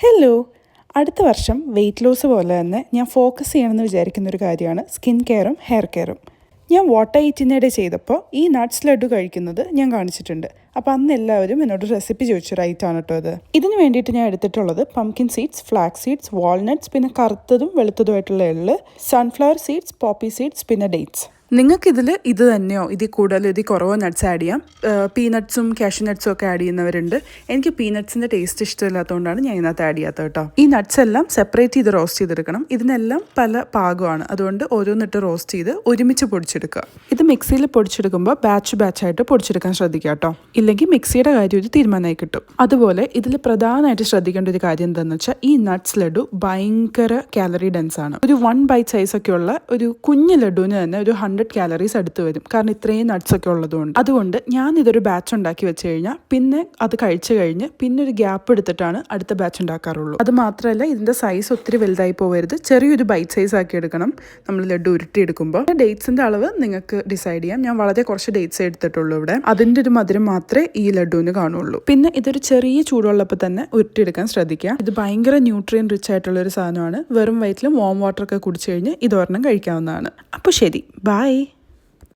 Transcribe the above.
Hello. അടുത്ത വർഷം weight loss പോലെ തന്നെ ഞാൻ ഫോക്കസ് ചെയ്യണമെന്ന് വിചാരിക്കുന്നൊരു കാര്യമാണ് സ്കിൻ കെയറും ഹെയർ കെയറും. ഞാൻ വാട്ടർ ഈറ്റിനിടെ ചെയ്തപ്പോൾ ഈ നട്ട്സ് ലഡു കഴിക്കുന്നത് ഞാൻ കാണിച്ചിട്ടുണ്ട്. അപ്പോൾ അന്ന് എല്ലാവരും എന്നോട് റെസിപ്പി ചോദിച്ചൊരു ഐറ്റമാണ് കേട്ടോ അത്. ഇതിന് വേണ്ടിയിട്ട് ഞാൻ എടുത്തിട്ടുള്ളത് pumpkin seeds, flax seeds, walnuts, പിന്നെ കറുത്തതും വെളുത്തതുമായിട്ടുള്ള എള്ള്, സൺഫ്ലവർ സീഡ്സ്, പോപ്പി സീഡ്സ്, പിന്നെ ഡേറ്റ്സ്. നിങ്ങൾക്കിതിൽ ഇത് തന്നെയോ ഇതിൽ കൂടുതൽ ഇതിൽ കുറവോ നട്ട്സ് ആഡ് ചെയ്യാം. പീനട്ട്സും കാഷ്യൂ നട്ട്സും ഒക്കെ ആഡ് ചെയ്യുന്നവരുണ്ട്. എനിക്ക് പീനട്ട്സിൻ്റെ ടേസ്റ്റ് ഇഷ്ടമില്ലാത്തതുകൊണ്ടാണ് ഞാൻ ഇതിനകത്ത് ആഡ് ചെയ്യാത്തത് കേട്ടോ. ഈ നട്ട്സ് എല്ലാം സെപ്പറേറ്റ് ചെയ്ത് റോസ്റ്റ് ചെയ്തെടുക്കണം. ഇതിനെല്ലാം പല പാകമാണ്, അതുകൊണ്ട് ഓരോന്നിട്ട് റോസ്റ്റ് ചെയ്ത് ഒരുമിച്ച് പൊടിച്ചെടുക്കുക. ഇത് മിക്സിയിൽ പൊടിച്ചെടുക്കുമ്പോൾ ബാച്ചായിട്ട് പൊടിച്ചെടുക്കാൻ ശ്രദ്ധിക്കുക കേട്ടോ, ഇല്ലെങ്കിൽ മിക്സിയുടെ കാര്യം ഒരു തീരുമാനമായി കിട്ടും. അതുപോലെ ഇതിൽ പ്രധാനമായിട്ട് ശ്രദ്ധിക്കേണ്ട ഒരു കാര്യം എന്താണെന്ന് വെച്ചാൽ ഈ നട്ട്സ് ലഡു ഭയങ്കര കാലറി ഡെൻസ് ആണ്. ഒരു 1 ബൈറ്റ് സൈസൊക്കെ ഉള്ള ഒരു കുഞ്ഞു ലഡുവിന് തന്നെ ഒരു 100 കാലറീസ് അടുത്ത് വരും, കാരണം ഇത്രയും നട്ട്സ് ഒക്കെ ഉള്ളതുകൊണ്ട്. അതുകൊണ്ട് ഞാൻ ഇതൊരു ബാച്ച് ഉണ്ടാക്കി വെച്ച് കഴിഞ്ഞാൽ പിന്നെ അത് കഴിച്ചു കഴിഞ്ഞ് പിന്നെ ഒരു ഗ്യാപ്പ് എടുത്തിട്ടാണ് അടുത്ത ബാച്ച് ഉണ്ടാക്കാറുള്ളൂ. അത് മാത്രമല്ല ഇതിന്റെ സൈസ് ഒത്തിരി വലുതായി പോകരുത്, ചെറിയൊരു ബൈറ്റ് സൈസ് ആക്കി എടുക്കണം നമ്മൾ ലഡു ഉരുട്ടിയെടുക്കുമ്പോൾ. ഡേറ്റ്സിന്റെ അളവ് നിങ്ങൾക്ക് ഡിസൈഡ് ചെയ്യാം. ഞാൻ വളരെ കുറച്ച് ഡേറ്റ്സ് എടുത്തിട്ടുള്ളൂ ഇവിടെ. അതിന്റെ ഒരു മധുരം മാത്രമേ ഈ ലഡുവിന് കാണുള്ളൂ. പിന്നെ ഇതൊരു ചെറിയ ചൂടുള്ളപ്പോൾ തന്നെ ഉരുട്ടിയെടുക്കാൻ ശ്രദ്ധിക്കുക. ഇത് ഭയങ്കര ന്യൂട്രിയൻ റിച്ച് ആയിട്ടുള്ള ഒരു സാധനമാണ്. വെറും വയറ്റിൽ വാം വാട്ടർ ഒക്കെ കുടിച്ചു കഴിഞ്ഞ് ഇതൊരെണ്ണം കഴിക്കാവുന്നതാണ്. അപ്പോൾ ശരി, ബൈ.